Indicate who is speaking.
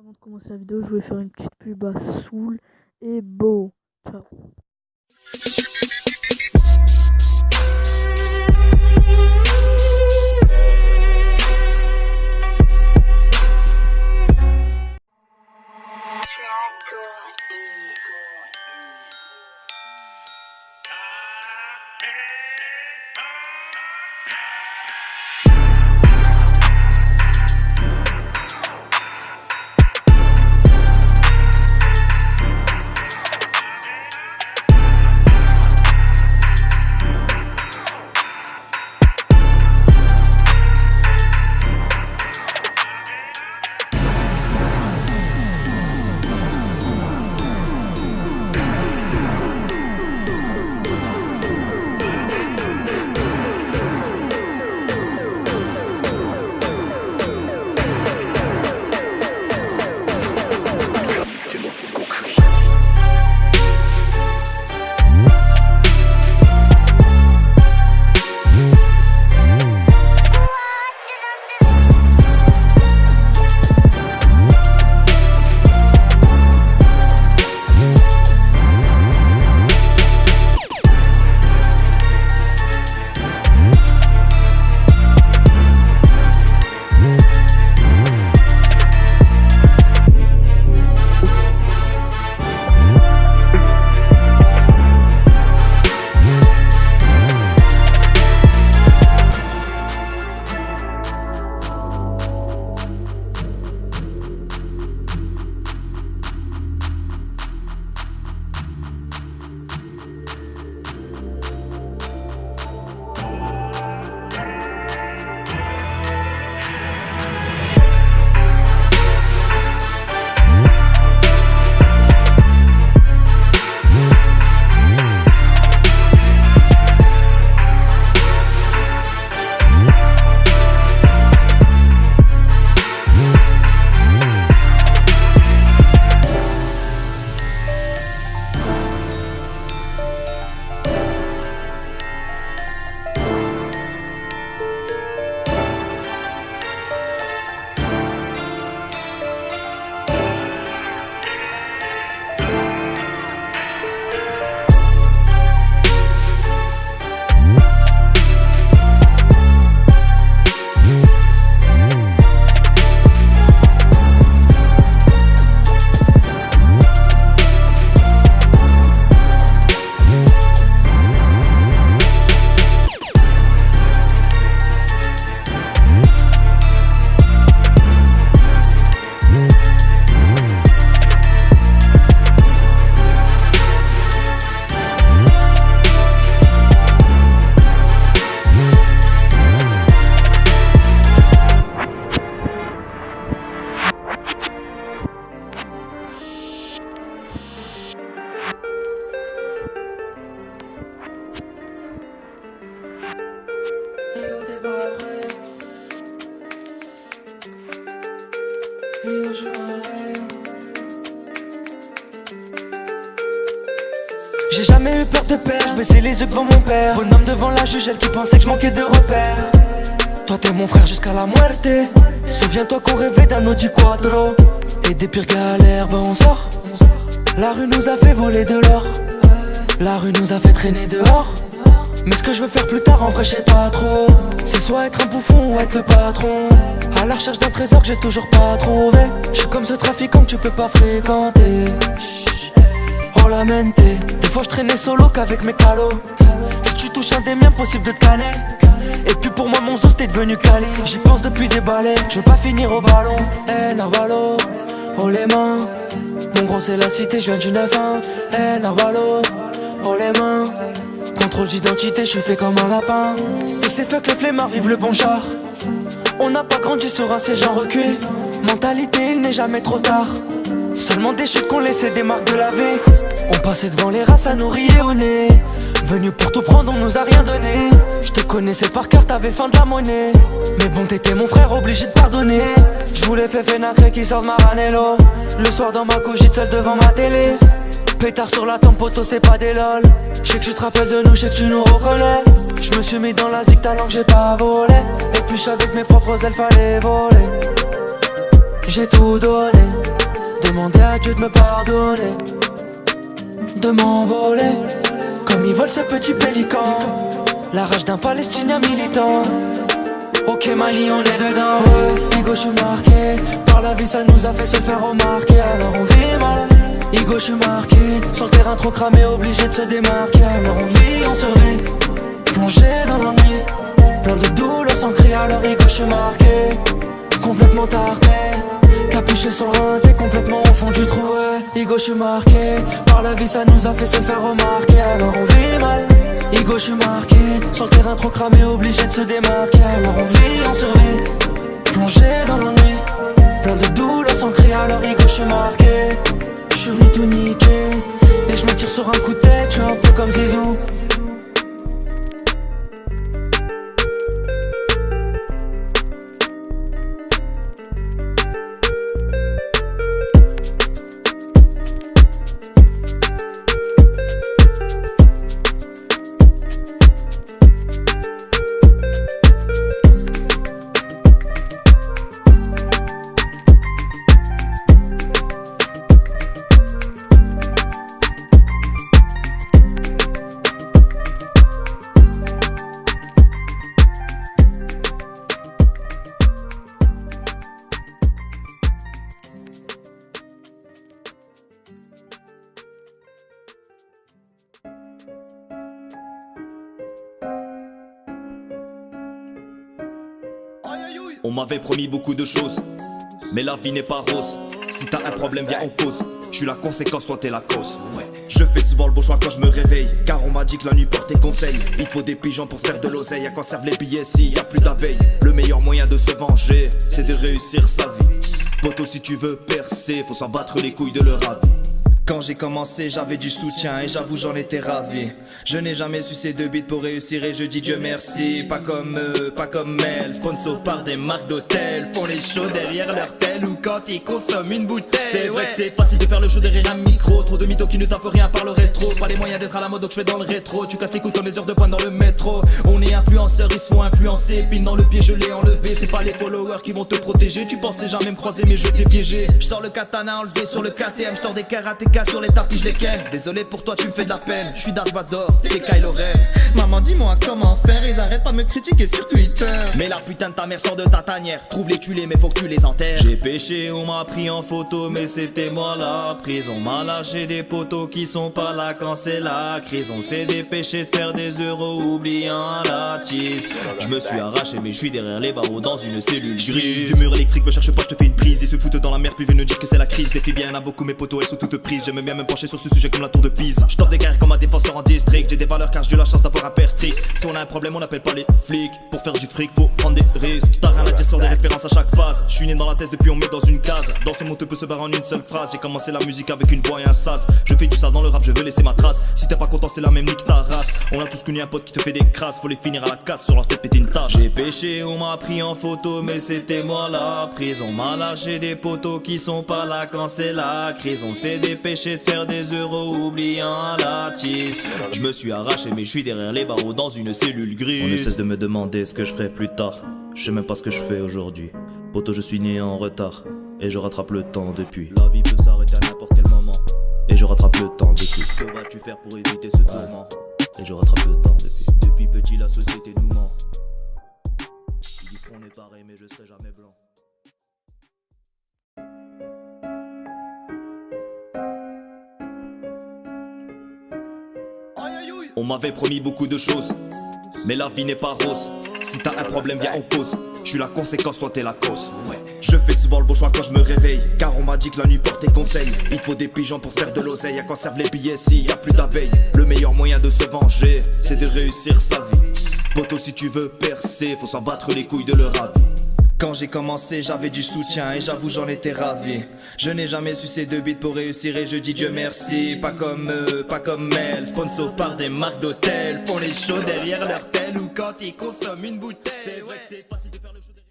Speaker 1: Avant de commencer la vidéo, je voulais faire une petite pub à Soul et Beau. Ciao.
Speaker 2: J'ai jamais eu peur de perdre, je baissais les yeux devant mon père. Bonhomme devant la juge, elle qui pensait que je manquais de repères. Toi t'es mon frère jusqu'à la muerte. Souviens-toi qu'on rêvait d'un Audi Quattro et des pires galères, ben on sort. La rue nous a fait voler de l'or, la rue nous a fait traîner dehors. Mais ce que je veux faire plus tard en vrai je sais pas trop. C'est soit être un bouffon ou être le patron. À la recherche d'un trésor que j'ai toujours pas trouvé. Je suis comme ce trafiquant que tu peux pas fréquenter. Oh la mente. Des fois je traînais solo qu'avec mes calos. Si tu touches un des miens, possible de te canner. Et puis pour moi mon zoo t'es devenu Cali. J'y pense depuis des balais, je veux pas finir au ballon. Eh Narvalo, oh les mains. Mon gros c'est la cité, je viens du 9-1. Eh Narvalo, oh les mains. Contrôle d'identité, je suis fait comme un lapin. Et c'est fuck les flemmards, vive le bon char. On n'a pas grandi sur un siège en recul. Mentalité, il n'est jamais trop tard. Seulement des chutes qu'on laissait des marques de la vie. On passait devant les races à nous rier au nez. Venu pour tout prendre, on nous a rien donné. Je te connaissais par cœur, t'avais faim de la monnaie. Mais bon, t'étais mon frère, obligé de pardonner. Je voulais faire Fénacré qui sort de Maranello. Le soir dans ma couchette, seule devant ma télé. Pétard sur la tempe, poteau, c'est pas des lol. J'sais que tu te rappelles de nous, j'sais que tu nous reconnais. Je me suis mis dans la zig talent que j'ai pas volé. Et puis avec mes propres ailes, fallait voler. J'ai tout donné. Demander à Dieu de me pardonner, de m'envoler comme il vole ce petit pélican. La rage d'un Palestinien militant. Ok Mali on est dedans, ouais. Igo je suis marqué par la vie, ça nous a fait se faire remarquer. Alors on vit mal. Igo je suis marqué sur le terrain trop cramé, obligé de se démarquer. Alors on vit, on se rit, plongé dans l'ennui, plein de douleurs sans cri. Alors Igo je suis marqué, complètement tarté, capuché sur le rein, t'es complètement au fond du trou, ouais. Igo je suis marqué par la vie, ça nous a fait se faire remarquer. Alors on vit mal. Igo je suis marqué sur le terrain trop cramé, obligé de se démarquer. Alors on vit, on se rit, plongé dans l'ennui, plein de douleurs sans cri. Alors Igo je suis marqué, je suis venu tout niquer et je me tire sur un coup de tête, je suis un peu comme Zizou.
Speaker 3: On m'avait promis beaucoup de choses, mais la vie n'est pas rose. Si t'as un problème, viens on cause. Je suis la conséquence, toi t'es la cause. Ouais. Je fais souvent le bon choix quand je me réveille, car on m'a dit que la nuit porte tes conseils. Il te faut des pigeons pour faire de l'oseille. À quoi servent les billets s'il y a plus d'abeilles? Le meilleur moyen de se venger, c'est de réussir sa vie. Poto, si tu veux percer, faut s'en battre les couilles de leur avis. Quand j'ai commencé, j'avais du soutien et j'avoue j'en étais ravi. Je n'ai jamais su ces deux bits pour réussir et je dis Dieu merci. Pas comme eux, pas comme elle, sponsor par des marques d'hôtel, font les shows derrière leur tel ou quand ils consomment une bouteille. C'est vrai que c'est facile de faire le show derrière un micro. Trop de mythos qui ne tapent rien par le rétro. Pas les moyens d'être à la mode donc je fais dans le rétro. Tu casses les couilles comme les heures de pointe dans le métro. On est influenceurs, ils se font influencer. Pile dans le pied, je l'ai enlevé. C'est pas les followers qui vont te protéger. Tu pensais jamais me croiser mais je t'ai piégé. Je sors le katana enlevé sur le KTM. Je sors des karatékas sur les tapis, je les ken. Désolé pour toi, tu me fais de la peine. Je suis Dark Vador, t'es Kylo Ren. Maman, dis-moi comment faire. Ils arrêtent pas de me critiquer sur Twitter. Mais la putain de ta mère sort de ta tanière. Trouve les culés, mais faut que tu les enterres. J'ai péché, on m'a pris en photo, mais c'était moi la prise. On m'a lâché des poteaux qui sont pas là quand c'est la crise. On s'est dépêché de faire des euros, oubliant la tease. Je me suis arraché, mais je suis derrière les barreaux dans une cellule grise. Du mur électrique, me cherche pas, je te fais une prise. Ils se foutent dans la merde, puis viennent nous dire que c'est la crise. Des filles bien, y en a beaucoup, mes poteaux, elles sont toutes prises. J'aime bien me pencher sur ce sujet comme la tour de Pise. Je tords des guerres comme un défenseur en district. J'ai des valeurs car j'ai eu la chance d'avoir un père strict. Si on a un problème, on appelle pas les flics. Pour faire du fric, faut prendre des risques. T'as rien à dire sur des références à chaque phase. Je suis né dans la thèse depuis on me met dans une case. Dans ce monde peut se barrer en une seule phrase. J'ai commencé la musique avec une voix et un sas. Je fais du sale dans le rap, je veux laisser ma trace. Si t'es pas content, c'est la même nique ta race. On a tous connu un pote qui te fait des crasses. Faut les finir à la casse, sur leur tête péter une tache. J'ai péché, on m'a pris en photo, mais c'était moi la prise. On m'a lâché des poteaux qui sont pas là quand c'est la crise. On s'est dépêché de faire des euros, oubliant la tease. Je me suis arraché, mais je suis derrière les barreaux dans une cellule grise. On ne cesse de me demander ce que je ferai plus tard. Je sais même pas ce que je fais aujourd'hui. Poto, je suis né en retard et je rattrape le temps depuis. La vie peut s'arrêter à n'importe quel moment et je rattrape le temps depuis. Que vas-tu faire pour éviter ce tourment? Et je rattrape le temps depuis. Depuis petit, la société nous ment. Ils disent qu'on est pareil, mais je serai jamais blanc. On m'avait promis beaucoup de choses, mais la vie n'est pas rose. Si t'as un problème, viens on cause. Je suis la conséquence, toi t'es la cause. Ouais. Je fais souvent le bon choix quand je me réveille, car on m'a dit que la nuit porte tes conseils. Il te faut des pigeons pour faire de l'oseille. À quoi servent les billets s'il y a plus d'abeilles? Le meilleur moyen de se venger, c'est de réussir sa vie. Poto, si tu veux percer, faut s'en battre les couilles de leur avis. Quand j'ai commencé, j'avais du soutien et j'avoue j'en étais ravi. Je n'ai jamais su ces deux bits pour réussir et je dis Dieu merci. Pas comme eux, pas comme elle, sponsor par des marques d'hôtel, font les shows derrière leur tel ou quand ils consomment une bouteille. C'est vrai que c'est facile de faire le show.